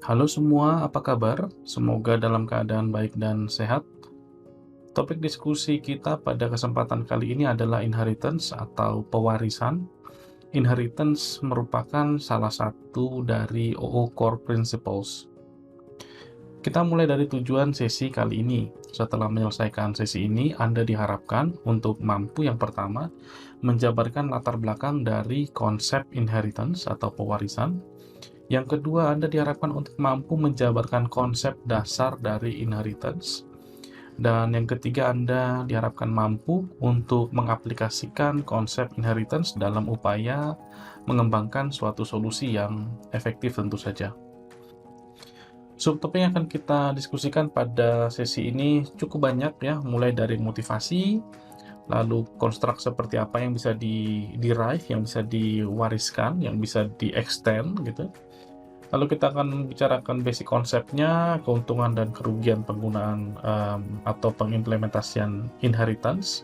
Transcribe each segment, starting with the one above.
Halo semua, apa kabar? Semoga dalam keadaan baik dan sehat. Topik diskusi kita pada kesempatan kali ini adalah inheritance atau pewarisan. Inheritance merupakan salah satu dari OO Core Principles. Kita mulai dari tujuan sesi kali ini. Setelah menyelesaikan sesi ini, Anda diharapkan untuk mampu yang pertama, menjabarkan latar belakang dari konsep inheritance atau pewarisan. Yang kedua, Anda diharapkan untuk mampu menjabarkan konsep dasar dari inheritance. Dan yang ketiga, Anda diharapkan mampu untuk mengaplikasikan konsep inheritance dalam upaya mengembangkan suatu solusi yang efektif tentu saja. Subtopik yang akan kita diskusikan pada sesi ini cukup banyak ya, mulai dari motivasi, lalu konstruk seperti apa yang bisa derive, yang bisa diwariskan, yang bisa di-extend gitu. Lalu kita akan membicarakan basic konsepnya, keuntungan dan kerugian penggunaan atau pengimplementasian inheritance.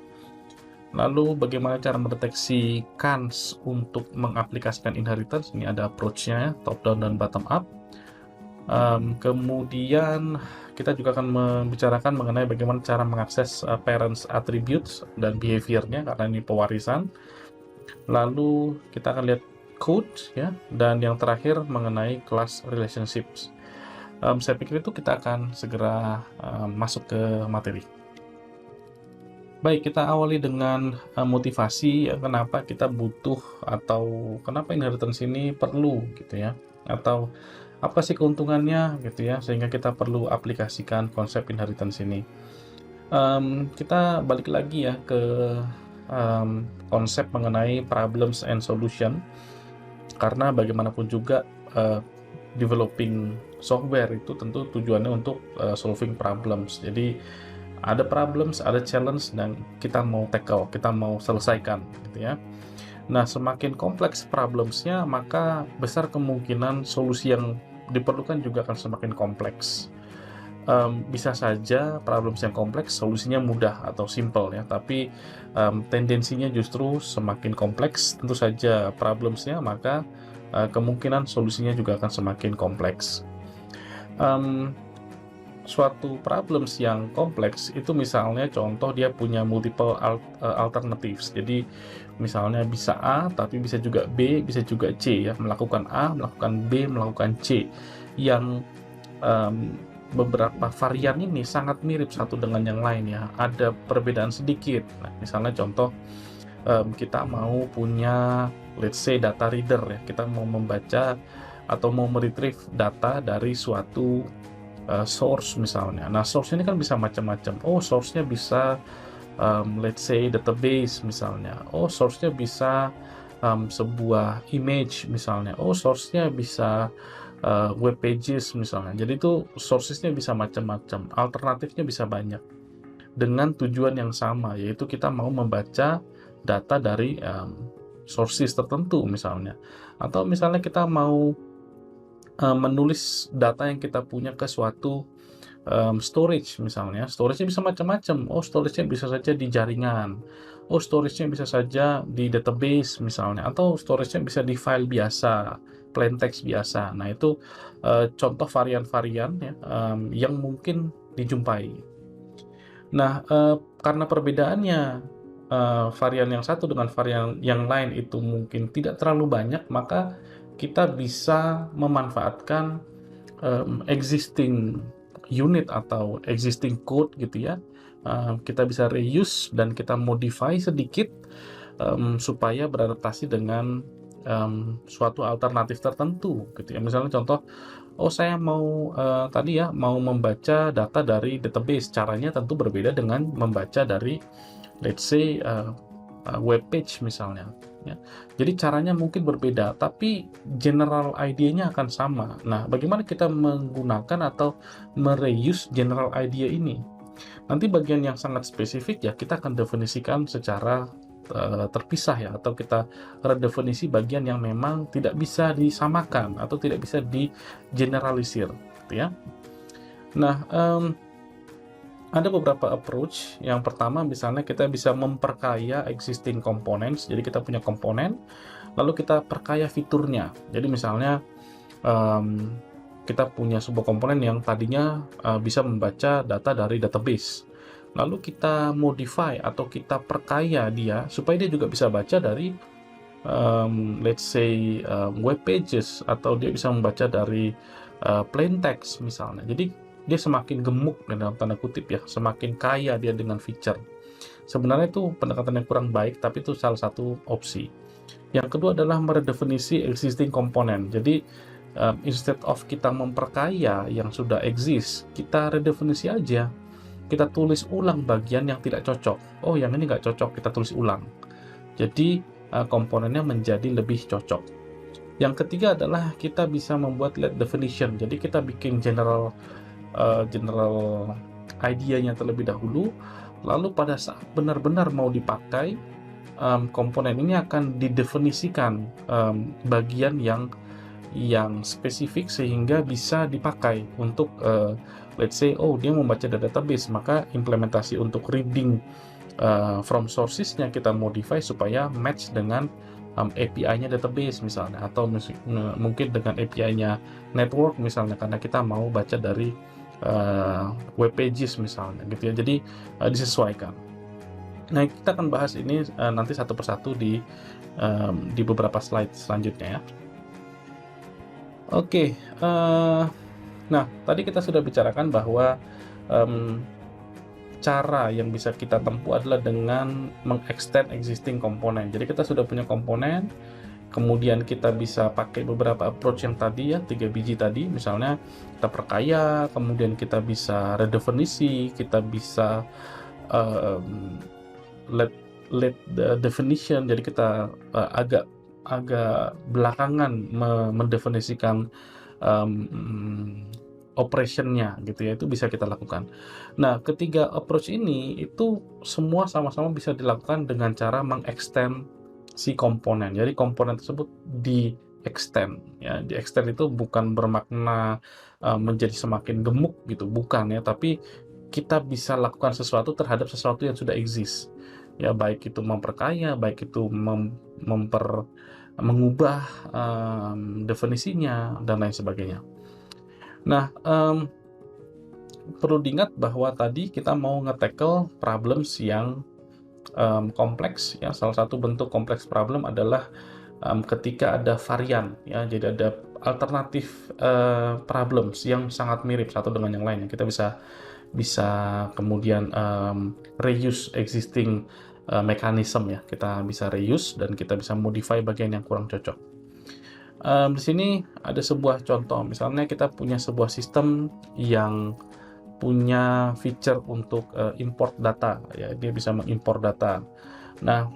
Lalu bagaimana cara mendeteksi kans untuk mengaplikasikan inheritance, ini ada approach-nya, top down dan bottom up. Kemudian kita juga akan membicarakan mengenai bagaimana cara mengakses parents attributes dan behavior-nya, karena ini pewarisan. Lalu kita akan lihat code ya, dan yang terakhir mengenai class relationships. Saya pikir itu kita akan segera masuk ke materi. Baik, kita awali dengan motivasi kenapa kita butuh atau kenapa inheritance ini perlu gitu ya, atau apa sih keuntungannya gitu ya, sehingga kita perlu aplikasikan konsep inheritance ini. Kita balik lagi ya ke konsep mengenai problems and solution, karena bagaimanapun juga developing software itu tentu tujuannya untuk solving problems. Jadi ada problems, ada challenge, dan kita mau tackle, kita mau selesaikan gitu ya. Nah, semakin kompleks problemsnya, maka besar kemungkinan solusi yang diperlukan juga akan semakin kompleks. Bisa saja problems yang kompleks solusinya mudah atau simple ya, tapi tendensinya justru semakin kompleks tentu saja problemsnya, maka kemungkinan solusinya juga akan semakin kompleks. Suatu problems yang kompleks itu misalnya contoh dia punya multiple alternatives. Jadi misalnya bisa A tapi bisa juga B, bisa juga C ya, melakukan A, melakukan B, melakukan C, yang beberapa varian ini sangat mirip satu dengan yang lain ya, ada perbedaan sedikit. Nah, misalnya contoh kita mau punya let's say data reader ya, kita mau membaca atau mau meretrieve data dari suatu source misalnya. Nah, source ini kan bisa macam-macam. Oh, source-nya bisa let's say database misalnya. Oh, source-nya bisa sebuah image misalnya. Oh, source-nya bisa web pages misalnya. Jadi itu sources-nya bisa macam-macam, alternatifnya bisa banyak, dengan tujuan yang sama, yaitu kita mau membaca data dari sources tertentu misalnya. Atau misalnya kita mau menulis data yang kita punya ke suatu storage misalnya. Storage-nya bisa macam-macam. Oh, storage-nya bisa saja di jaringan. Oh, storage-nya bisa saja di database misalnya, atau storage-nya bisa di file biasa, plain text biasa. Nah, itu contoh varian-varian ya, yang mungkin dijumpai. Nah, karena perbedaannya varian yang satu dengan varian yang lain itu mungkin tidak terlalu banyak, maka kita bisa memanfaatkan existing unit atau existing code gitu ya. Kita bisa reuse dan kita modify sedikit supaya beradaptasi dengan suatu alternatif tertentu gitu ya. Misalnya contoh, oh saya mau tadi ya mau membaca data dari database, caranya tentu berbeda dengan membaca dari let's say web page misalnya ya. Jadi caranya mungkin berbeda, tapi general idea-nya akan sama. Nah, bagaimana kita menggunakan atau mereuse general idea ini? Nanti bagian yang sangat spesifik ya kita akan definisikan secara terpisah ya, atau kita redefinisi bagian yang memang tidak bisa disamakan atau tidak bisa di-generalisir gitu ya. Nah, ada beberapa approach. Yang pertama misalnya kita bisa memperkaya existing components. Jadi kita punya komponen, lalu kita perkaya fiturnya. Jadi misalnya kita punya sebuah komponen yang tadinya bisa membaca data dari database. Lalu kita modify atau kita perkaya dia supaya dia juga bisa baca dari let's say web pages, atau dia bisa membaca dari plain text misalnya. Jadi dia semakin gemuk dalam tanda kutip ya, semakin kaya dia dengan feature. Sebenarnya itu pendekatan yang kurang baik, tapi itu salah satu opsi. Yang kedua adalah meredefinisi existing komponen. Jadi instead of kita memperkaya yang sudah exist, kita redefinisi aja. Kita tulis ulang bagian yang tidak cocok. Oh, yang ini nggak cocok, kita tulis ulang. Jadi komponennya menjadi lebih cocok. Yang ketiga adalah kita bisa membuat let definition. Jadi kita bikin general idea-nya terlebih dahulu, lalu pada saat benar-benar mau dipakai, komponen ini akan didefinisikan bagian yang spesifik sehingga bisa dipakai untuk let's say, oh dia membaca dari database, maka implementasi untuk reading from sources-nya kita modify supaya match dengan API-nya database misalnya, atau mungkin dengan API-nya network misalnya, karena kita mau baca dari web pages misalnya gitu ya. Jadi disesuaikan. Nah, kita akan bahas ini nanti satu persatu di beberapa slide selanjutnya ya. Oke, nah tadi kita sudah bicarakan bahwa cara yang bisa kita tempuh adalah dengan mengextend existing komponen. Jadi kita sudah punya komponen, kemudian kita bisa pakai beberapa approach yang tadi ya, 3 biji tadi, misalnya kita perkaya, kemudian kita bisa redefinisi, kita bisa let the definition. Jadi kita agak belakangan mendefinisikan operationnya gitu ya, itu bisa kita lakukan. Nah, ketiga approach ini itu semua sama-sama bisa dilakukan dengan cara mengextend si komponen. Jadi komponen tersebut di-extend ya. Di-extend itu bukan bermakna menjadi semakin gemuk gitu, bukan ya, tapi kita bisa lakukan sesuatu terhadap sesuatu yang sudah exist. Ya, baik itu memperkaya, baik itu mengubah definisinya dan lain sebagainya. Nah, perlu diingat bahwa tadi kita mau nge-tackle problems yang kompleks ya. Salah satu bentuk kompleks problem adalah ketika ada varian ya, jadi ada alternatif problems yang sangat mirip satu dengan yang lain. Kita bisa kemudian reuse existing mechanism ya. Kita bisa reuse dan kita bisa modify bagian yang kurang cocok. Di sini ada sebuah contoh, misalnya kita punya sebuah sistem yang punya feature untuk import data ya, dia bisa mengimpor data. Nah,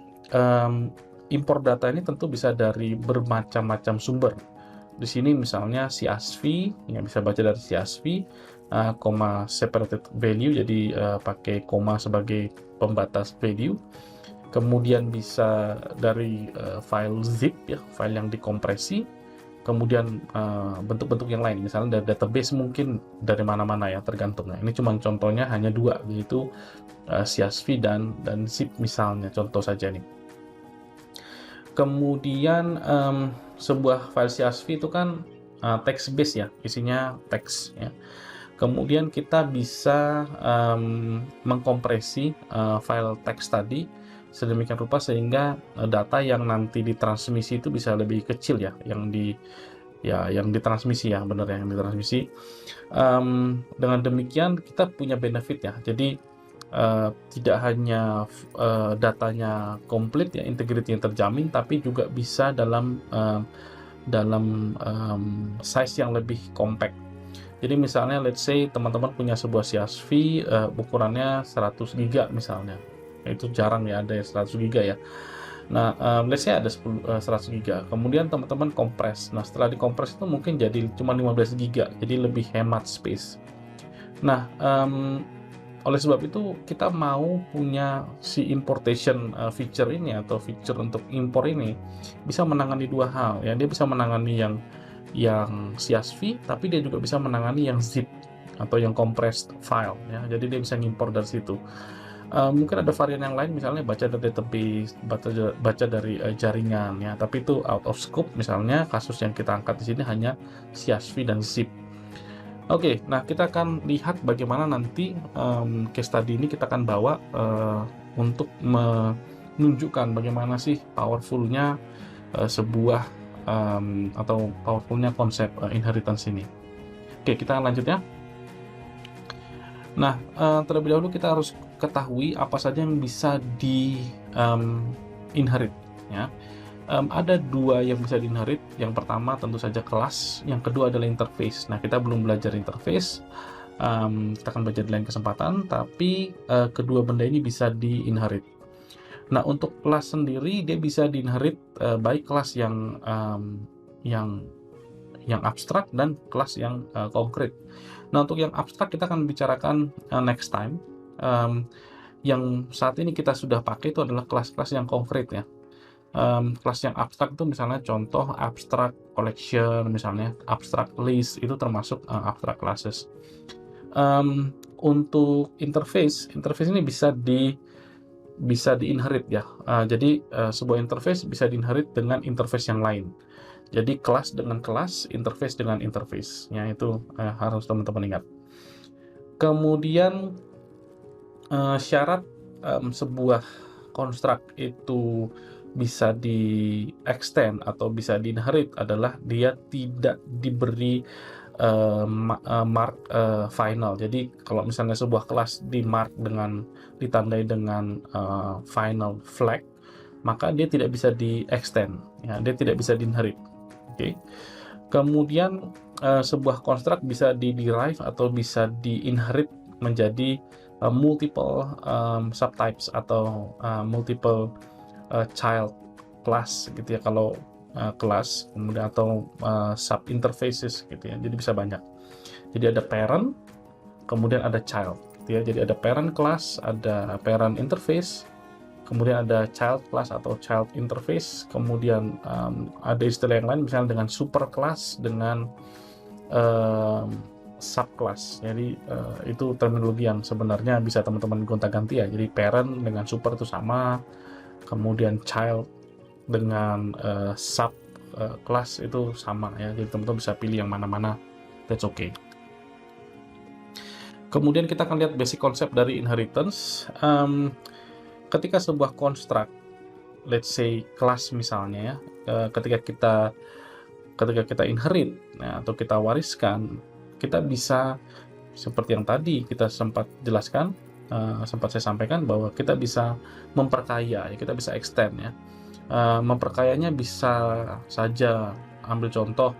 import data ini tentu bisa dari bermacam-macam sumber. Di sini misalnya CSV, yang bisa baca dari CSV, koma separated value, jadi pakai koma sebagai pembatas value. Kemudian bisa dari file zip ya, file yang dikompresi. Kemudian bentuk-bentuk yang lain, misalnya dari database, mungkin dari mana-mana ya, tergantung. Nah, ini cuma contohnya hanya 2, yaitu CSV dan zip misalnya, contoh saja nih. Kemudian sebuah file CSV itu kan text based ya, isinya teks ya. Kemudian kita bisa mengkompresi file teks tadi sedemikian rupa sehingga data yang nanti ditransmisi itu bisa lebih kecil ya, yang ditransmisi ya, benar ya, yang ditransmisi. Dengan demikian kita punya benefit ya. Jadi tidak hanya datanya komplit ya, integrity-nya terjamin, tapi juga bisa dalam size yang lebih compact. Jadi misalnya let's say teman-teman punya sebuah CSV ukurannya 100 GB misalnya. Itu jarang ya ada 100 GB ya. Nah, let's say ada 100 GB. Kemudian teman-teman kompres. Nah, setelah dikompres itu mungkin jadi cuma 15 GB. Jadi lebih hemat space. Nah, oleh sebab itu kita mau punya si importation feature ini, atau feature untuk impor ini bisa menangani 2 hal ya. Dia bisa menangani yang CSV, tapi dia juga bisa menangani yang zip atau yang compressed file ya. Jadi dia bisa ngimpor dari situ. Mungkin ada varian yang lain, misalnya baca dari database, baca dari jaringan ya, tapi itu out of scope. Misalnya kasus yang kita angkat di sini hanya CSV dan zip. Oke, nah kita akan lihat bagaimana nanti case study ini kita akan bawa untuk menunjukkan bagaimana sih powerful-nya sebuah atau powerful-nya konsep inheritance ini. Oke, kita lanjut ya. Nah, terlebih dahulu kita harus ketahui apa saja yang bisa inherit ya. Ada dua yang bisa di-inherit. Yang pertama tentu saja kelas, yang kedua adalah interface. Nah, kita belum belajar interface, kita akan belajar di lain kesempatan, tapi kedua benda ini bisa di-inherit. Nah, untuk kelas sendiri dia bisa di-inherit baik kelas yang abstrak dan kelas yang konkret. Nah, untuk yang abstrak kita akan bicarakan next time. Yang saat ini kita sudah pakai itu adalah kelas-kelas yang konkret ya. Kelas yang abstrak itu misalnya contoh abstract collection, misalnya abstract list, itu termasuk abstract classes. Untuk interface ini bisa di-inherit ya. Jadi sebuah interface bisa di-inherit dengan interface yang lain. Jadi kelas dengan kelas, interface dengan interface. Ya, itu harus teman-teman ingat. Kemudian syarat sebuah konstruk itu bisa di-extend atau bisa di-inherit adalah dia tidak diberi mark final. Jadi kalau misalnya sebuah kelas ditandai dengan final flag, maka dia tidak bisa di-extend, ya, dia tidak bisa di-inherit. Oke. Kemudian sebuah konstruk bisa di-derive atau bisa di-inherit menjadi multiple subtypes atau multiple child class gitu ya, kalau kelas, kemudian atau sub interfaces gitu ya, jadi bisa banyak. Jadi ada parent, kemudian ada child gitu ya. Jadi ada parent class, ada parent interface, kemudian ada child class atau child interface, kemudian ada istilah yang lain misalnya dengan super class, dengan subclass. Jadi itu terminologi yang sebenarnya bisa teman-teman gonta-ganti ya. Jadi parent dengan super itu sama, kemudian child dengan sub class itu sama ya. Jadi teman-teman bisa pilih yang mana-mana, that's okay. Kemudian kita akan lihat basic konsep dari inheritance. Ketika sebuah construct, let's say kelas misalnya ya, ketika kita inherit ya, atau kita wariskan, kita bisa seperti yang tadi kita sempat jelaskan, sempat saya sampaikan bahwa kita bisa memperkaya ya, kita bisa extend ya. Memperkayanya bisa saja, ambil contoh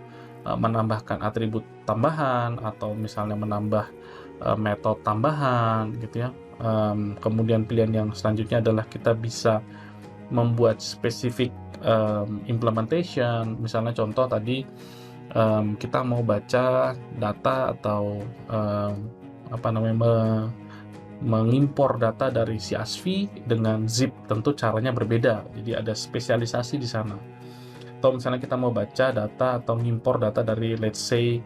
menambahkan atribut tambahan atau misalnya menambah metode tambahan gitu ya. Kemudian pilihan yang selanjutnya adalah kita bisa membuat spesifik implementation. Misalnya contoh tadi kita mau baca data atau mengimpor data dari CSV dengan zip, tentu caranya berbeda. Jadi ada spesialisasi di sana. Atau misalnya kita mau baca data atau mengimpor data dari let's say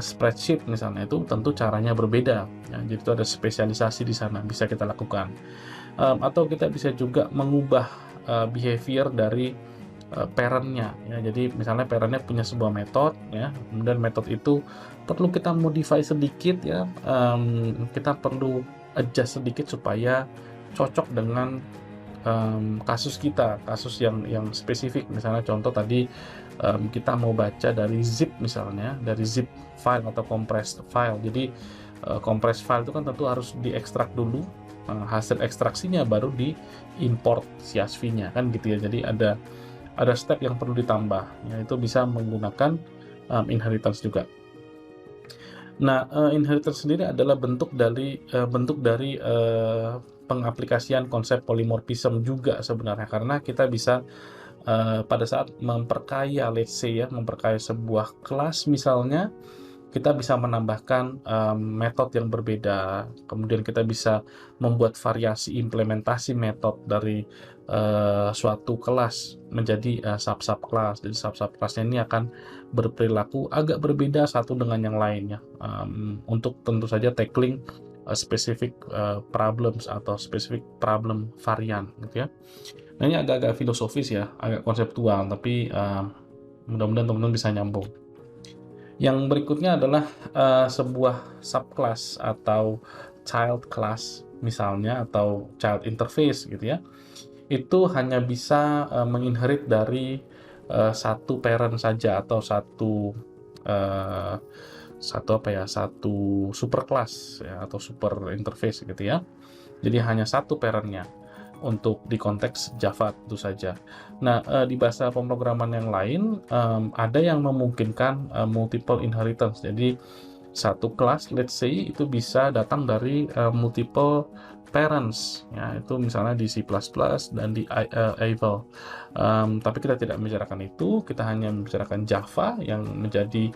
spreadsheet misalnya, itu tentu caranya berbeda. Ya, jadi itu ada spesialisasi di sana, bisa kita lakukan. Atau kita bisa juga mengubah behavior dari parentnya ya. Jadi misalnya parentnya punya sebuah metode ya, kemudian metode itu perlu kita modify sedikit ya, kita perlu adjust sedikit supaya cocok dengan kasus yang spesifik. Misalnya contoh tadi kita mau baca dari zip misalnya, dari zip file atau compressed file. Jadi compressed file itu kan tentu harus diekstrak dulu, hasil ekstraksinya baru diimport CSV-nya kan gitu ya. Jadi ada step yang perlu ditambah, yaitu bisa menggunakan inheritance juga. Nah, inheritance sendiri adalah bentuk dari pengaplikasian konsep polymorphism juga sebenarnya, karena kita bisa pada saat memperkaya, let's say ya, memperkaya sebuah kelas misalnya, kita bisa menambahkan metode yang berbeda, kemudian kita bisa membuat variasi implementasi metode dari suatu kelas menjadi sub-sub kelas. Jadi sub-sub kelasnya ini akan berperilaku agak berbeda satu dengan yang lainnya, untuk tentu saja tackling specific problems atau specific problem varian gitu ya. Nah, ini agak-agak filosofis ya, agak konseptual, tapi mudah-mudahan teman-teman bisa nyambung. Yang berikutnya adalah sebuah subclass atau child class misalnya, atau child interface gitu ya. Itu hanya bisa menginherit dari satu parent saja, atau eh, satu superclass ya, atau super interface gitu ya. Jadi hanya satu parentnya untuk di konteks Java tentu saja. Nah, di bahasa pemrograman yang lain ada yang memungkinkan multiple inheritance. Jadi satu kelas, let's say, itu bisa datang dari multiple parents. Ya, itu misalnya di C++ dan di Eiffel. Tapi kita tidak membicarakan itu, kita hanya membicarakan Java yang menjadi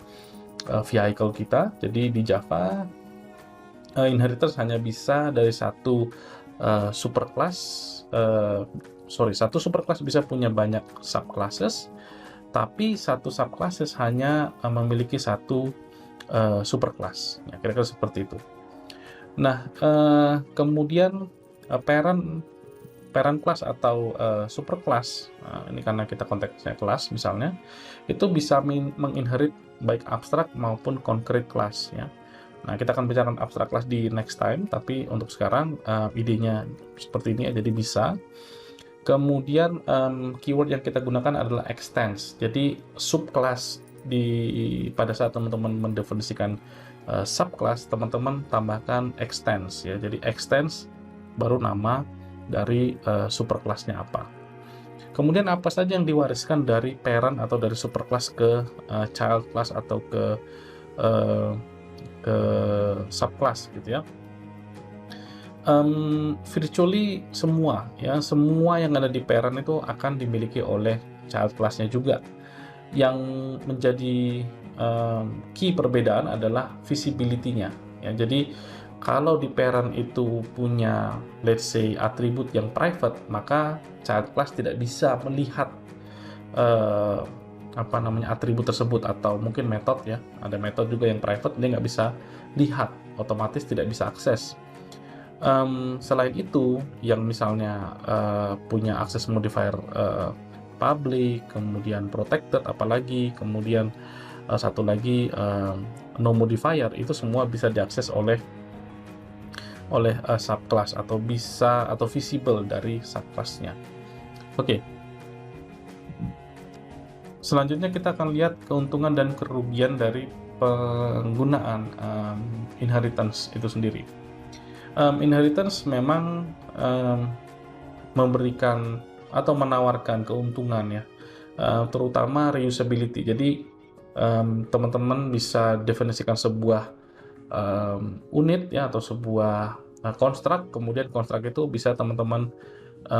vehicle kita. Jadi di Java inheritance hanya bisa dari satu superclass. Satu superclass bisa punya banyak subclasses, tapi satu subclasses hanya memiliki satu superclass. Ya, kira-kira seperti itu. Nah, kemudian parent class atau superclass, ini karena kita konteksnya kelas misalnya, itu bisa menginherit baik abstrak maupun concrete class ya. Nah, kita akan bicarakan abstrak class di next time, tapi untuk sekarang idenya seperti ini, jadi bisa. Kemudian keyword yang kita gunakan adalah extends. Jadi subclass pada saat teman-teman mendefinisikan subclass, teman-teman tambahkan extends ya. Jadi extends baru nama dari superclassnya apa. Kemudian apa saja yang diwariskan dari parent atau dari superclass ke child class atau ke subclass gitu ya. Virtually semua ya, semua yang ada di parent itu akan dimiliki oleh child class-nya juga. Yang menjadi key perbedaan adalah visibility-nya ya. Jadi kalau di parent itu punya, let's say, atribut yang private, maka child class tidak bisa melihat atribut tersebut, atau mungkin metode ya, ada metode juga yang private, dia nggak bisa lihat, otomatis tidak bisa akses. Selain itu, yang misalnya punya akses modifier public, kemudian protected, apalagi kemudian satu lagi no modifier, itu semua bisa diakses oleh subclass, atau visible dari subclassnya. Oke. Selanjutnya kita akan lihat keuntungan dan kerugian dari penggunaan inheritance itu sendiri. Inheritance memang memberikan atau menawarkan keuntungan ya, terutama reusability. Jadi teman-teman bisa definisikan sebuah unit ya, atau sebuah construct, kemudian construct itu bisa teman-teman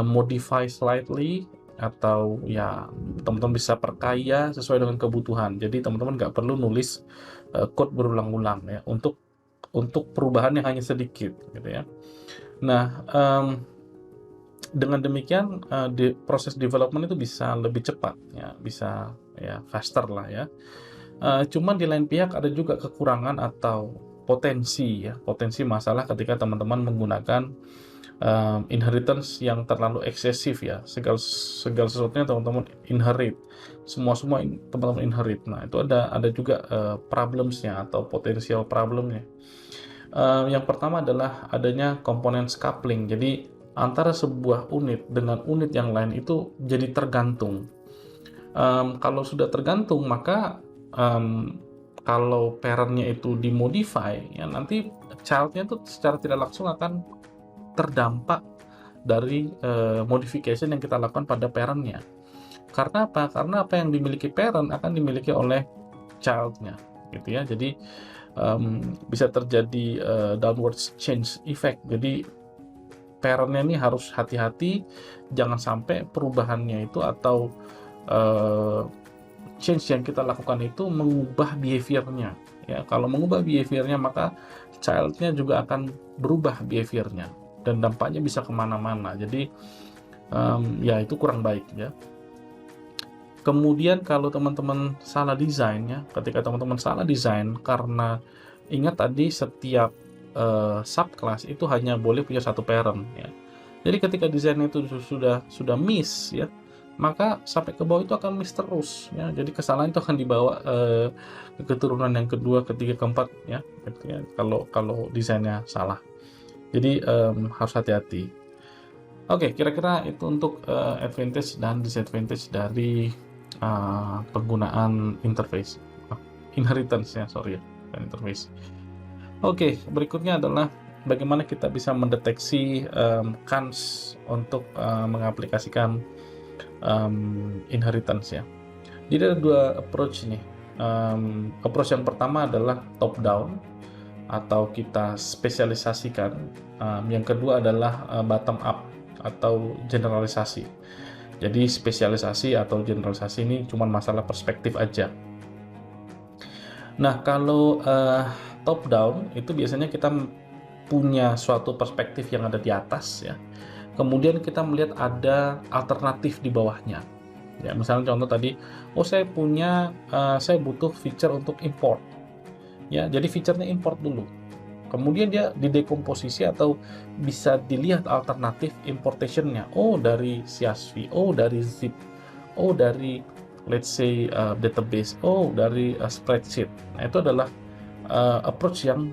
modify slightly, atau ya teman-teman bisa perkaya sesuai dengan kebutuhan. Jadi teman-teman nggak perlu nulis code berulang-ulang ya untuk perubahan yang hanya sedikit gitu ya. Nah, dengan demikian proses development itu bisa lebih cepat ya, bisa ya faster lah ya. Cuman di lain pihak ada juga kekurangan atau potensi masalah ketika teman-teman menggunakan inheritance yang terlalu eksesif ya. Segala sesuatunya teman-teman inherit, semua teman-teman inherit. Nah, itu ada juga problemsnya atau potensial problemnya. Yang pertama adalah adanya komponen coupling. Jadi antara sebuah unit dengan unit yang lain itu jadi tergantung. Kalau sudah tergantung, maka kalau parentnya itu dimodify ya, nanti childnya itu secara tidak langsung akan terdampak dari modification yang kita lakukan pada parentnya. Karena apa? Karena apa yang dimiliki parent akan dimiliki oleh childnya gitu ya. Jadi bisa terjadi downward change effect. Jadi parentnya ini harus hati-hati, jangan sampai perubahannya itu atau change yang kita lakukan itu mengubah behaviornya ya. Kalau mengubah behaviornya, maka childnya juga akan berubah behaviornya, dan dampaknya bisa kemana-mana. Jadi ya itu kurang baik ya. Kemudian kalau teman-teman salah desain ya, ketika teman-teman salah desain, karena ingat tadi setiap subclass itu hanya boleh punya satu parent ya. Jadi ketika desainnya itu sudah miss ya, maka sampai ke bawah itu akan miss terus ya. Jadi kesalahan itu akan dibawa ke keturunan yang kedua, ketiga, keempat ya. Artinya kalau desainnya salah. Jadi harus hati-hati. Oke, kira-kira itu untuk advantage dan disadvantage dari penggunaan interface. Inheritance ya, sorry ya, bukan interface. Oke, berikutnya adalah bagaimana kita bisa mendeteksi kans untuk mengaplikasikan inheritance ya. Jadi ada dua approach nih. Approach yang pertama adalah top down atau kita spesialisasikan. Yang kedua adalah bottom up atau generalisasi. Jadi spesialisasi atau generalisasi ini cuma masalah perspektif aja. Nah, kalau top down itu biasanya kita punya suatu perspektif yang ada di atas ya. Kemudian kita melihat ada alternatif di bawahnya. Ya, misalnya contoh tadi, saya butuh feature untuk import. Ya, jadi feature-nya import dulu. Kemudian dia didekomposisi atau bisa dilihat alternatif importation-nya. Dari CSV, dari zip, dari let's say database, dari spreadsheet. Nah, itu adalah approach yang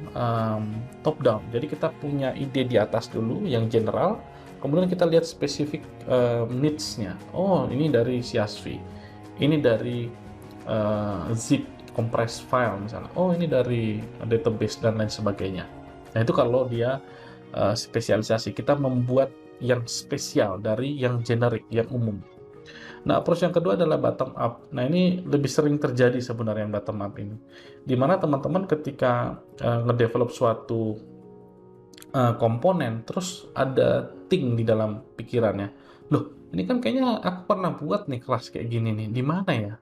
top down. Jadi kita punya ide di atas dulu yang general, kemudian kita lihat spesifik needs-nya. Ini dari CSV, ini dari zip compressed file misalnya. Ini dari database dan lain sebagainya. Nah, itu kalau dia spesialisasi, kita membuat yang spesial dari yang generik, yang umum. Nah, approach yang kedua adalah bottom up. Nah, ini lebih sering terjadi sebenarnya yang bottom up ini. Dimana teman-teman ketika ngedevelop suatu komponen, terus ada thing di dalam pikirannya. Loh, ini kan kayaknya aku pernah buat nih kelas kayak gini nih, di mana ya?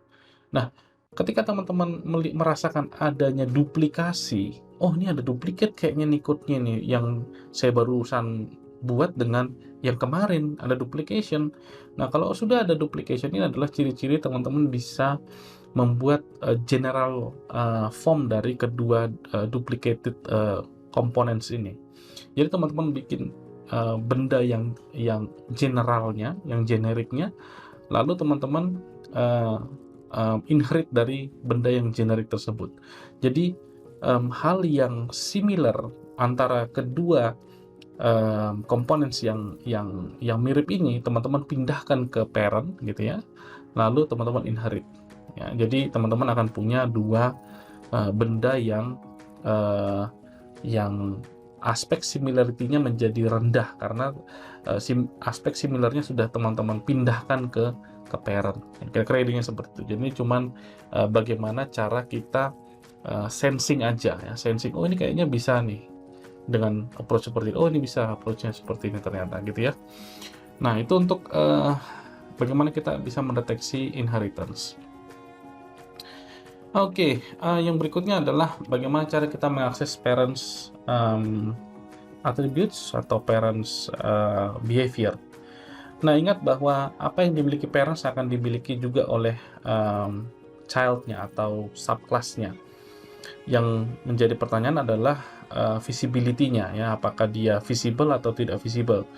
Nah, ketika teman-teman merasakan adanya duplikasi, ini ada duplikat kayaknya nih code-nya nih, yang saya barusan buat dengan yang kemarin, ada duplication. Nah, kalau sudah ada duplication, ini adalah ciri-ciri teman-teman bisa membuat general form dari kedua duplicated components ini. Jadi teman-teman bikin benda yang generalnya, yang generiknya, lalu teman-teman inherit dari benda yang generik tersebut. Jadi hal yang similar antara kedua components yang mirip ini, teman-teman pindahkan ke parent gitu ya, lalu teman-teman inherit ya. Jadi teman-teman akan punya dua benda yang aspek similarity-nya menjadi rendah karena aspek similarnya sudah teman-teman pindahkan ke parent. Kira-kira idenya seperti itu. Jadi cuman bagaimana cara kita sensing aja ya, sensing ini kayaknya bisa nih dengan approach seperti ini. Ini bisa approach-nya seperti ini ternyata gitu ya. Nah, itu untuk bagaimana kita bisa mendeteksi inheritance. Oke, yang berikutnya adalah bagaimana cara kita mengakses parents attributes atau parents behavior. Nah, ingat bahwa apa yang dimiliki parents akan dimiliki juga oleh child-nya atau subclass-nya. Yang menjadi pertanyaan adalah visibility-nya ya, apakah dia visible atau tidak visible.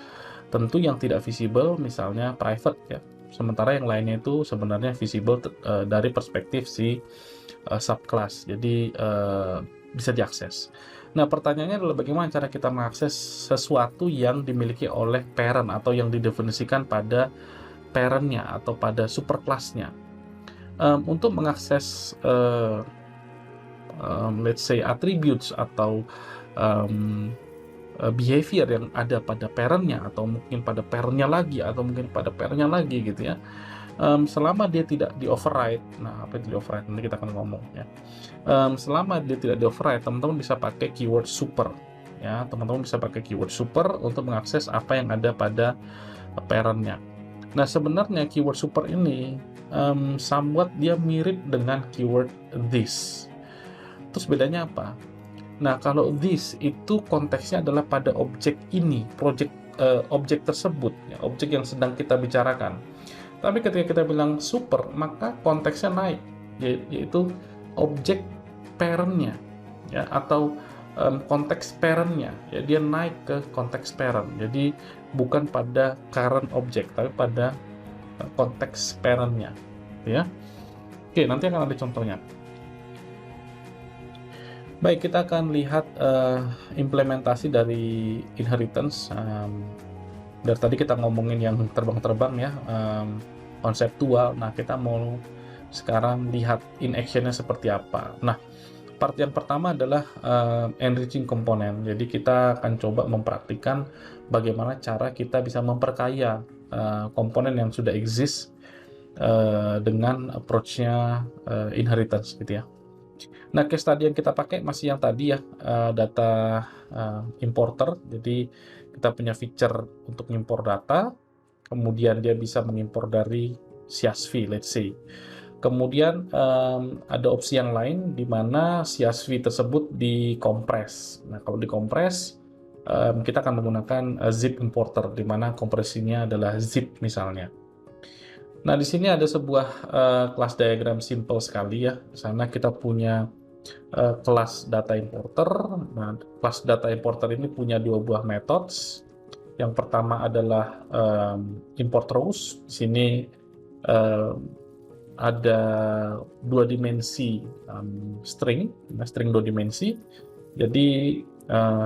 Tentu yang tidak visible misalnya private ya. Sementara yang lainnya itu sebenarnya visible dari perspektif si subclass. Jadi bisa diakses. Nah, pertanyaannya adalah bagaimana cara kita mengakses sesuatu yang dimiliki oleh parent atau yang didefinisikan pada parent-nya atau pada superclass-nya. Untuk mengakses let's say attributes atau behavior yang ada pada parent-nya atau mungkin pada parent-nya lagi atau mungkin pada parent-nya lagi gitu ya. Selama dia tidak di override, nah apa itu di override nanti kita akan ngomong ya. Selama dia tidak di override, teman-teman bisa pakai keyword super ya. Teman-teman bisa pakai keyword super untuk mengakses apa yang ada pada parent-nya. Nah, sebenarnya keyword super ini somewhat dia mirip dengan keyword this. Terus bedanya apa? Nah, kalau this itu konteksnya adalah pada objek ini, objek tersebut, ya, objek yang sedang kita bicarakan. Tapi ketika kita bilang super, maka konteksnya naik, yaitu objek parent-nya, ya, atau konteks parent-nya, ya, dia naik ke konteks parent. Jadi bukan pada current object, tapi pada konteks parent-nya, ya. Oke, nanti akan ada contohnya. Baik, kita akan lihat implementasi dari inheritance. Dari tadi kita ngomongin yang terbang-terbang ya, konseptual. Nah, kita mau sekarang lihat in action-nya seperti apa. Nah, part yang pertama adalah enriching komponen. Jadi kita akan coba mempraktikkan bagaimana cara kita bisa memperkaya komponen yang sudah exist dengan approach-nya inheritance gitu ya. Nah, case tadi yang kita pakai masih yang tadi ya, data importer. Jadi kita punya feature untuk mengimpor data, kemudian dia bisa mengimpor dari CSV, let's say. Kemudian ada opsi yang lain di mana CSV tersebut dikompres. Nah, kalau dikompres, kita akan menggunakan zip importer, di mana kompresinya adalah zip misalnya. Nah, di sini ada sebuah kelas diagram simple sekali ya. Di sana kita punya kelas data importer. Nah, kelas data importer ini punya dua buah methods. Yang pertama adalah import rows. Di sini ada dua dimensi string dua dimensi. Jadi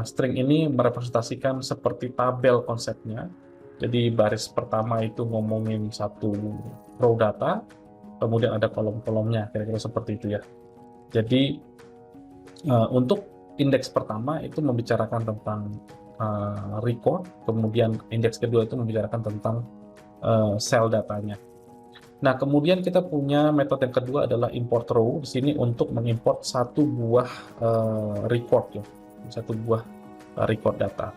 string ini merepresentasikan seperti tabel konsepnya. Jadi baris pertama itu ngomongin satu row data, kemudian ada kolom-kolomnya, kira-kira seperti itu ya. Jadi untuk indeks pertama itu membicarakan tentang record, kemudian indeks kedua itu membicarakan tentang sel datanya. Nah, kemudian kita punya metode yang kedua adalah import row. Di sini untuk mengimport satu buah record ya, satu buah record data.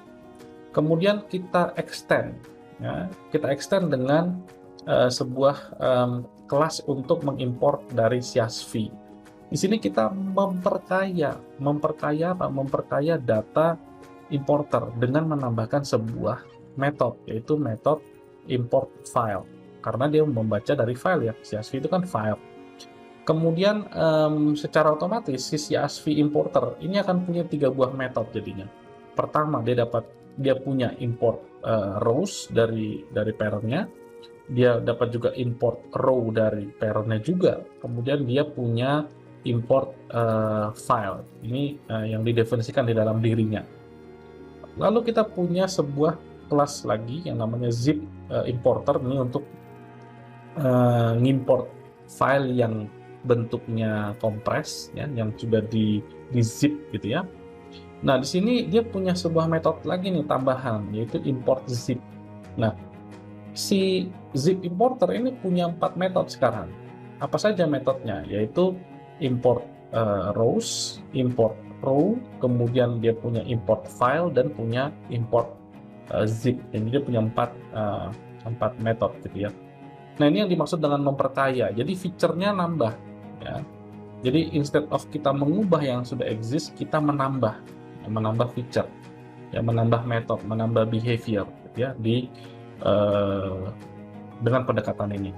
Kemudian kita extend, ya, kita extend dengan sebuah kelas untuk mengimport dari CSV. Di sini kita memperkaya data importer dengan menambahkan sebuah metode, yaitu metode import file. Karena dia membaca dari file ya, CSV itu kan file. Kemudian secara otomatis si CSV importer ini akan punya 3 buah metode jadinya. Pertama, dia punya import rows dari parent-nya. Dia dapat juga import row dari parent-nya juga. Kemudian dia punya import file. Ini yang didefinisikan di dalam dirinya. Lalu kita punya sebuah kelas lagi yang namanya zip importer. Ini untuk ngimport file yang bentuknya kompres ya, yang sudah di zip gitu ya. Nah, di sini dia punya sebuah metode lagi nih tambahan, yaitu import zip. Nah, si zip importer ini punya 4 metode sekarang. Apa saja metodenya? Yaitu import rows, import row, kemudian dia punya import file dan punya import zip. Jadi dia punya 4 metode gitu ya. Nah, ini yang dimaksud dengan memperkaya. Jadi fiturnya nambah ya. Jadi instead of kita mengubah yang sudah exist, kita menambah feature, ya, menambah metode, menambah behavior gitu ya dengan pendekatan ini.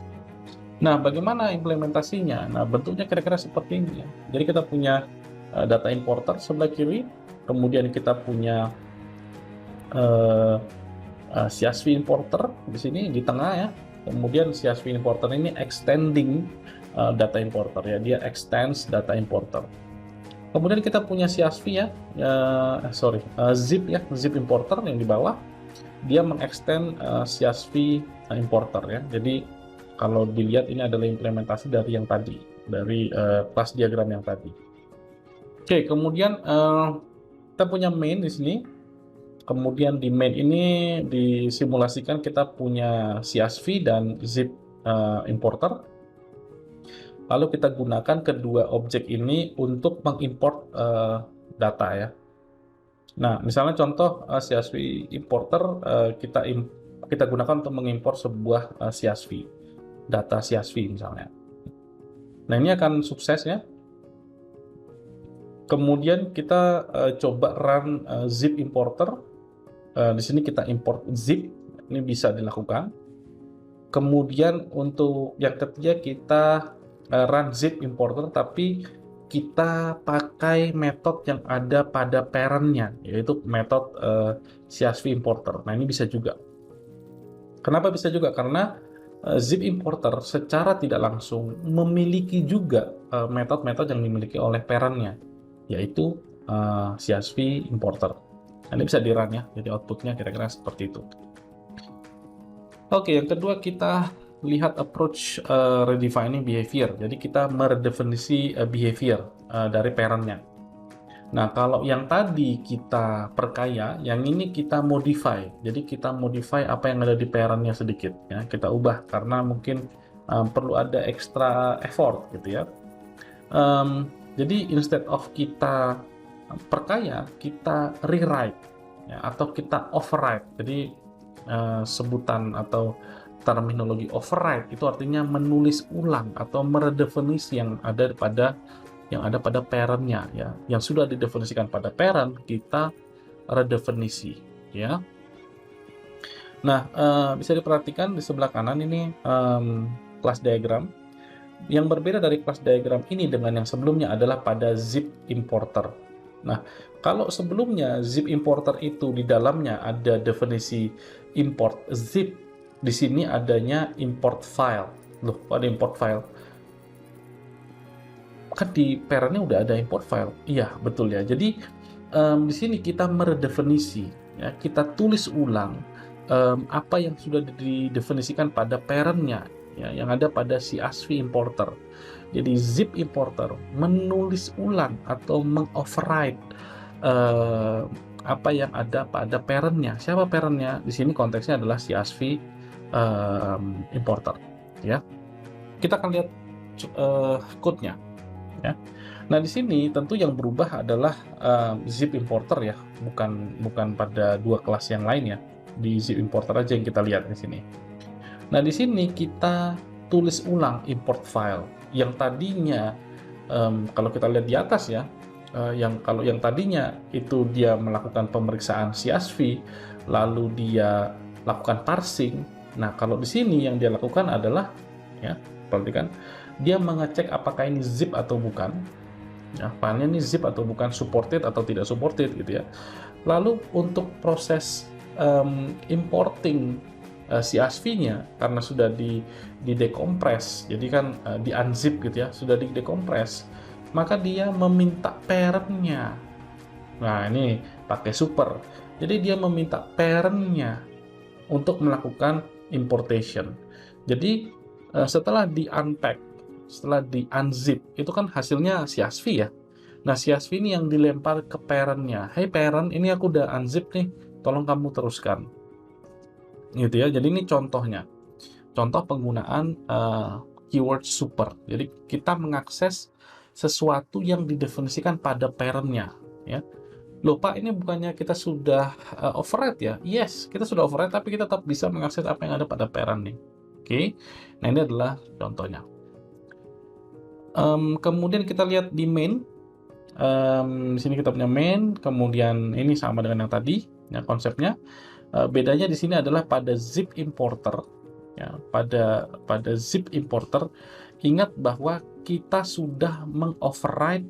Nah, bagaimana implementasinya? Nah, bentuknya kira-kira seperti ini ya. Jadi kita punya data importer sebelah kiri, kemudian kita punya CSV importer di sini di tengah ya. Kemudian CSV importer ini extending data importer ya, dia extends data importer. Kemudian kita punya CSV ya, zip ya, zip importer yang di bawah, dia mengextend CSV importer ya. Jadi kalau dilihat ini adalah implementasi dari yang tadi, dari kelas diagram yang tadi. Oke, kemudian kita punya main di sini. Kemudian di main ini disimulasikan kita punya CSV dan zip importer. Lalu kita gunakan kedua objek ini untuk mengimport data ya. Nah, misalnya contoh CSV importer kita gunakan untuk mengimport sebuah CSV, data CSV misalnya. Nah, ini akan sukses ya. Kemudian kita coba run zip importer. Di sini kita import zip, ini bisa dilakukan. Kemudian untuk yang ketiga kita run zip importer, tapi kita pakai metode yang ada pada parent-nya, yaitu metode CSV importer. Nah, ini bisa juga. Kenapa bisa juga? Karena zip importer secara tidak langsung memiliki juga metode-metode yang dimiliki oleh parent-nya, yaitu CSV importer. Nah, ini bisa di-run ya, jadi outputnya kira-kira seperti itu. Oke, yang kedua kita lihat approach redefining behavior. Jadi kita meredefinisi behavior dari parent-nya. Nah, kalau yang tadi kita perkaya, yang ini kita modify. Jadi kita modify apa yang ada di parent-nya sedikit, ya. Kita ubah karena mungkin perlu ada extra effort gitu ya. Jadi instead of kita perkaya, kita rewrite ya, atau kita override. Jadi sebutan atau terminologi override itu artinya menulis ulang atau meredefinisi yang ada pada parent-nya ya. Yang sudah didefinisikan pada parent, kita redefinisi ya. Nah, bisa diperhatikan di sebelah kanan ini class diagram. Yang berbeda dari class diagram ini dengan yang sebelumnya adalah pada zip importer. Nah, kalau sebelumnya zip importer itu di dalamnya ada definisi import zip, di sini adanya import file. Loh, kok ada import file? Kan di parent-nya udah ada import file. Iya, betul ya. Jadi di sini kita meredefinisi, ya, kita tulis ulang apa yang sudah didefinisikan pada parent-nya, ya, yang ada pada CSV importer. Jadi zip importer menulis ulang atau mengoverride apa yang ada pada parent-nya. Siapa parent-nya? Di sini konteksnya adalah CSV importer. Ya, kita akan lihat code-nya. Ya. Nah, di sini tentu yang berubah adalah zip importer ya, bukan pada dua kelas yang lain ya. Di zip importer aja yang kita lihat di sini. Nah, di sini kita tulis ulang import file yang tadinya kalau kita lihat di atas ya, kalau yang tadinya itu dia melakukan pemeriksaan CSV lalu dia lakukan parsing. Nah, kalau di sini yang dia lakukan adalah ya, perhatikan, dia mengecek apakah ini zip atau bukan. Ya, filenya ini zip atau bukan, supported atau tidak supported gitu ya. Lalu untuk proses importing CSV-nya karena sudah di dekompres, jadi kan di unzip gitu ya, sudah di dekompres, maka dia meminta parent-nya. Nah, ini pakai super. Jadi dia meminta parent-nya untuk melakukan importation. Jadi setelah di unpack, setelah di unzip, itu kan hasilnya CSV ya. Nah, CSV ini yang dilempar ke parent-nya. Hey parent, ini aku udah unzip nih, tolong kamu teruskan. Gitu ya. Jadi ini contohnya. Contoh penggunaan keyword super. Jadi kita mengakses sesuatu yang didefinisikan pada parent-nya ya. Loh Pak, ini bukannya kita sudah override ya? Yes, kita sudah override, tapi kita tetap bisa mengakses apa yang ada pada parent nih. Oke, nah ini adalah contohnya. Kemudian kita lihat di main. Di sini kita punya main, kemudian ini sama dengan yang tadi, ya konsepnya. Bedanya di sini adalah pada zip importer, ya, pada zip importer, ingat bahwa kita sudah mengoverride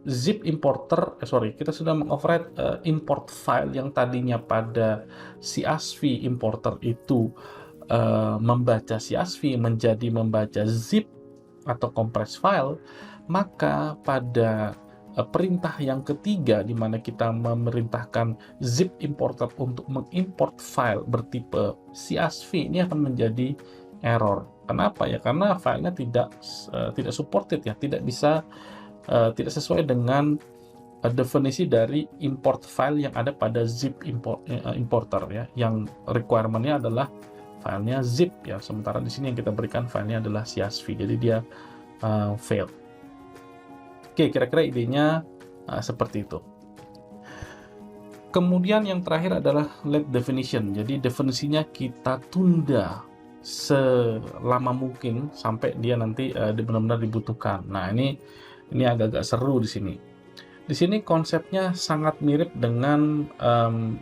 zip importer, kita sudah mengoverride import file yang tadinya pada CSV importer itu membaca CSV menjadi membaca zip atau compress file, maka pada perintah yang ketiga di mana kita memerintahkan zip importer untuk mengimport file bertipe CSV, ini akan menjadi error. Kenapa ya? Karena filenya tidak supported ya, tidak bisa tidak sesuai dengan definisi dari import file yang ada pada zip importer ya, yang requirement-nya adalah filenya zip ya, sementara di sini yang kita berikan filenya adalah CSV, jadi dia fail. Oke, kira-kira idenya seperti itu. Kemudian yang terakhir adalah let definition. Jadi definisinya kita tunda selama mungkin sampai dia nanti benar-benar dibutuhkan. Nah, ini agak-agak seru di sini. Di sini konsepnya sangat mirip dengan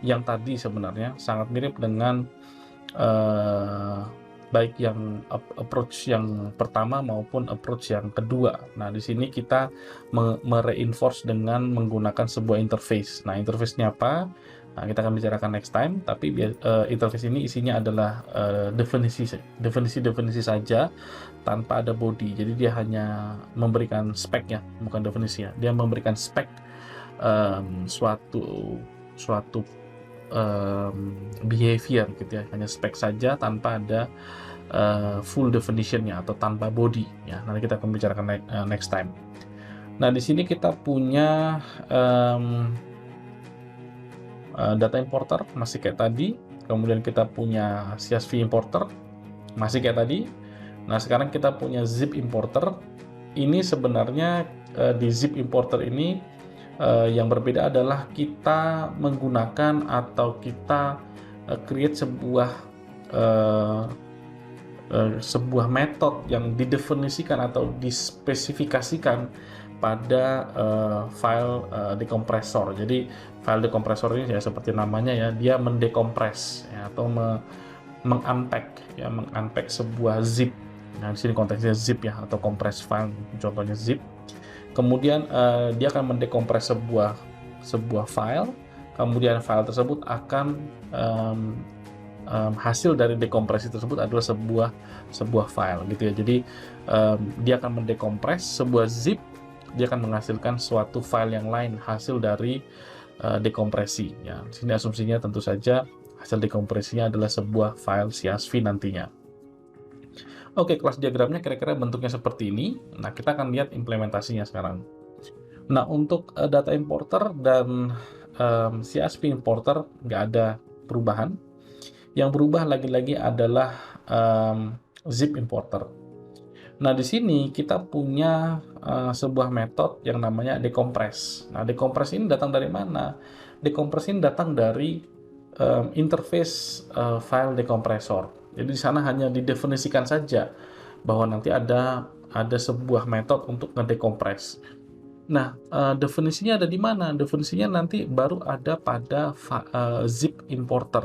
yang tadi sebenarnya, sangat mirip dengan baik yang approach yang pertama maupun approach yang kedua. Nah, di sini kita mereinforce dengan menggunakan sebuah interface. Nah, interface-nya apa? Nah, kita akan bicarakan next time, tapi interface ini isinya adalah definisi saja tanpa ada body. Jadi dia hanya memberikan spek ya, bukan definisi ya. Dia memberikan spek suatu behavior gitu ya, hanya spek saja tanpa ada full definition-nya atau tanpa body ya. Nanti kita akan bicarakan next time. Nah, di sini kita punya data importer masih kayak tadi, kemudian kita punya CSV importer masih kayak tadi. Nah, sekarang kita punya zip importer. Ini sebenarnya di zip importer ini yang berbeda adalah kita menggunakan atau kita create sebuah metode yang didefinisikan atau dispesifikasikan pada file dekompresor. Jadi file dekompresor ini ya seperti namanya ya, dia mendekompres ya, atau mengunpack ya, mengunpack sebuah zip. Nah, di sini konteksnya zip ya, atau compress file, contohnya zip. Kemudian dia akan mendekompres sebuah file. Kemudian file tersebut akan hasil dari dekompresi tersebut adalah sebuah file gitu ya. Jadi dia akan mendekompres sebuah zip, dia akan menghasilkan suatu file yang lain hasil dari dekompresi ya. Di sini asumsinya tentu saja hasil dekompresinya adalah sebuah file CSV nantinya. Oke, kelas diagramnya kira-kira bentuknya seperti ini. Nah, kita akan lihat implementasinya sekarang. Nah, untuk data importer dan CSV importer nggak ada perubahan. Yang berubah lagi-lagi adalah zip importer. Nah, di sini kita punya sebuah metode yang namanya dekompres. Nah, dekompres ini datang dari mana? Dekompres ini datang dari interface file dekompresor. Jadi di sana hanya didefinisikan saja bahwa nanti ada sebuah metode untuk ngedekompres. Nah, definisinya ada di mana? Definisinya nanti baru ada pada zip importer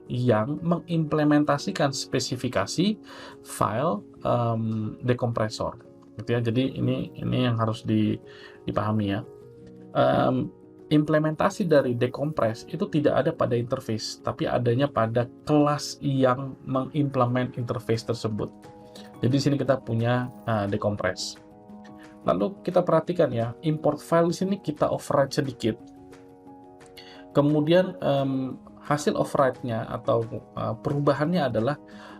yang mengimplementasikan spesifikasi file dekompresor, gitu ya. Jadi ini yang harus dipahami ya. Implementasi dari dekompres itu tidak ada pada interface, tapi adanya pada kelas yang mengimplement interface tersebut. Jadi di sini kita punya dekompres. Lalu kita perhatikan ya, import file di sini kita override sedikit. Kemudian hasil override-nya atau perubahannya adalah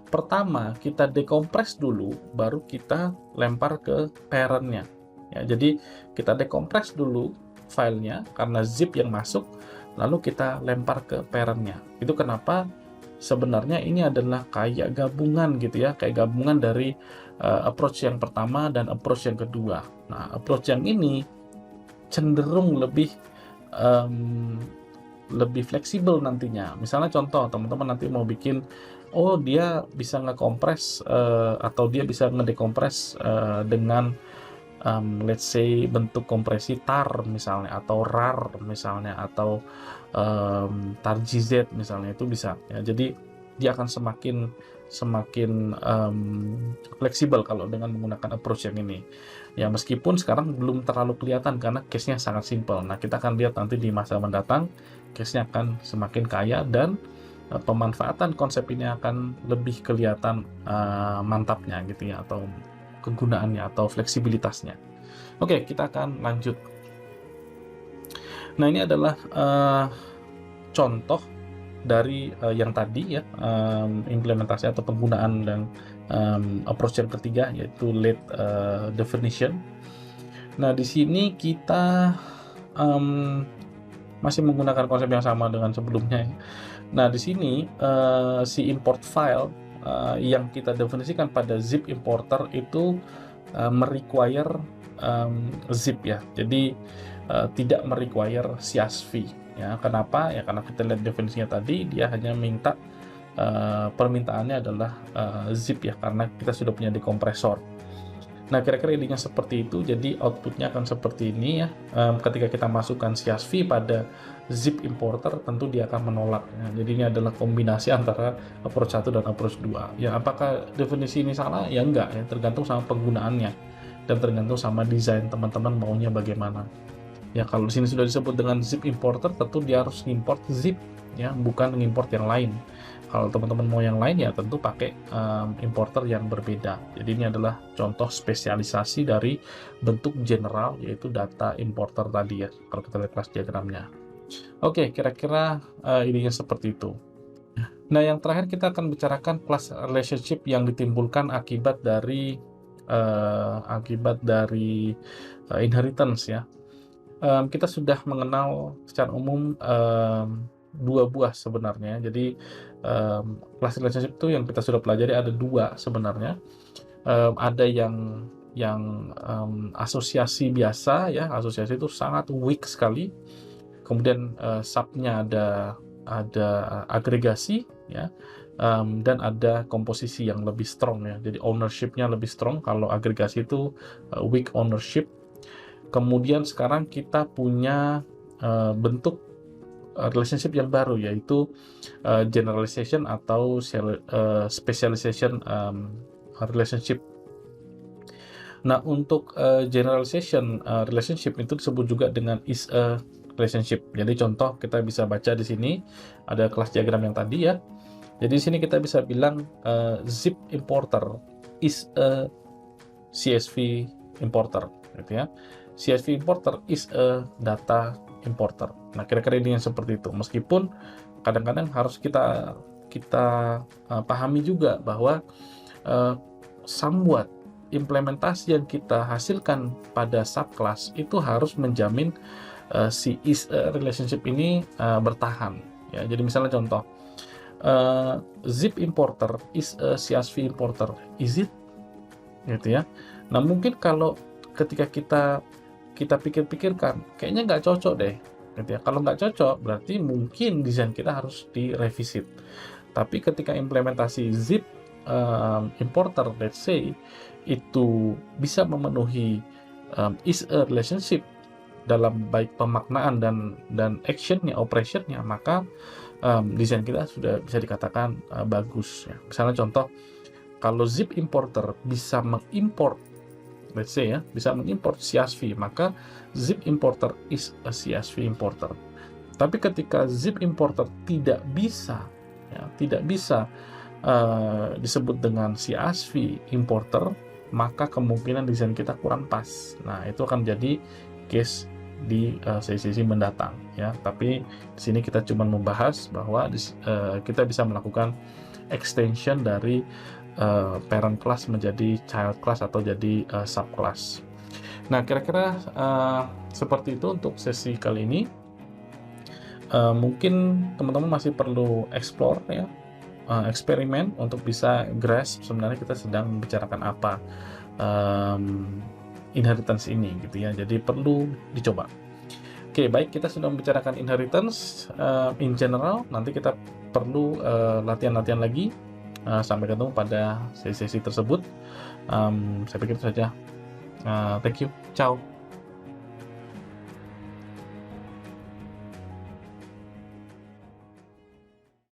pertama kita dekompres dulu, baru kita lempar ke parent-nya. Ya, jadi kita dekompres dulu filenya karena zip yang masuk, lalu kita lempar ke parent-nya. Itu kenapa sebenarnya ini adalah kayak gabungan gitu ya, kayak gabungan dari approach yang pertama dan approach yang kedua. Nah, approach yang ini cenderung lebih fleksibel nantinya. Misalnya contoh, teman-teman nanti mau bikin, dia bisa ngekompres atau dia bisa ngedekompres dengan let's say bentuk kompresi tar misalnya, atau rar misalnya, atau tar.gz misalnya, itu bisa ya. Jadi dia akan semakin fleksibel kalau dengan menggunakan approach yang ini ya, meskipun sekarang belum terlalu kelihatan karena case-nya sangat simple. Nah, kita akan lihat nanti di masa mendatang case-nya akan semakin kaya dan pemanfaatan konsep ini akan lebih kelihatan mantapnya gitu ya, atau kegunaannya atau fleksibilitasnya. Oke, kita akan lanjut. Nah, ini adalah contoh dari yang tadi ya, implementasi atau penggunaan dan approach yang ketiga, yaitu late definition. Nah, di sini kita masih menggunakan konsep yang sama dengan sebelumnya. Nah, di sini si import file yang kita definisikan pada zip importer itu merequire zip ya, jadi tidak merequire CSV ya. Kenapa? Ya karena kita lihat definisinya tadi, dia hanya minta permintaannya adalah zip ya, karena kita sudah punya dekompresor. Nah, kira-kira idenya seperti itu, jadi outputnya akan seperti ini ya. Ketika kita masukkan CSV pada zip importer, tentu dia akan menolak ya. Jadi ini adalah kombinasi antara approach 1 dan approach 2 ya. Apakah definisi ini salah? Ya enggak ya, tergantung sama penggunaannya dan tergantung sama desain teman-teman maunya bagaimana. Ya, kalau di sini sudah disebut dengan zip importer, tentu dia harus import zip, ya, bukan mengimport yang lain. Kalau teman-teman mau yang lain, ya tentu pakai importer yang berbeda. Jadi ini adalah contoh spesialisasi dari bentuk general, yaitu data importer tadi ya, kalau kita lihat kelas diagramnya. Oke, kira-kira ininya seperti itu. Nah, yang terakhir kita akan bicarakan class relationship yang ditimbulkan akibat dari inheritance ya. Kita sudah mengenal secara umum dua buah sebenarnya. Jadi class relationship itu yang kita sudah pelajari ada dua sebenarnya. Ada yang asosiasi biasa ya, asosiasi itu sangat weak sekali. Kemudian subnya ada agregasi ya, dan ada komposisi yang lebih strong ya. Jadi ownership-nya lebih strong. Kalau agregasi itu weak ownership. Kemudian sekarang kita punya bentuk relationship yang baru, yaitu generalization atau specialization relationship. Nah, untuk generalization relationship itu disebut juga dengan is a relationship. Jadi contoh kita bisa baca di sini ada kelas diagram yang tadi ya. Jadi di sini kita bisa bilang zip importer is a CSV importer, gitu ya. CSV importer is a data importer. Nah, kira-kira ini yang seperti itu. Meskipun kadang-kadang harus kita pahami juga bahwa somewhat implementasi yang kita hasilkan pada subclass itu harus menjamin si is a relationship ini bertahan. Ya, jadi misalnya contoh, zip importer is a CSV importer. Is it? Gitu ya. Nah, mungkin kalau ketika kita pikir-pikirkan, kayaknya nggak cocok deh, gitu ya. Kalau nggak cocok, berarti mungkin desain kita harus direvisit. Tapi ketika implementasi zip importer, let's say, itu bisa memenuhi is a relationship dalam baik pemaknaan dan actionnya, operationnya, maka desain kita sudah bisa dikatakan bagus. Ya. Misalnya contoh, kalau zip importer bisa mengimport, let's say ya, bisa mengimport CSV, maka zip importer is a CSV importer. Tapi ketika zip importer tidak bisa, ya, tidak bisa disebut dengan CSV importer, maka kemungkinan desain kita kurang pas. Nah, itu akan jadi case di sesi mendatang ya. Tapi di sini kita cuma membahas bahwa kita bisa melakukan extension dari parent class menjadi child class atau jadi subclass. Nah, kira-kira seperti itu untuk sesi kali ini. Mungkin teman-teman masih perlu explore ya, eksperimen untuk bisa grasp sebenarnya kita sedang membicarakan apa inheritance ini gitu ya. Jadi perlu dicoba. Oke, baik, kita sudah membicarakan inheritance in general. Nanti kita perlu latihan-latihan lagi. Sampai ketemu pada sesi-sesi tersebut. Saya pikir itu saja. Thank you. Ciao.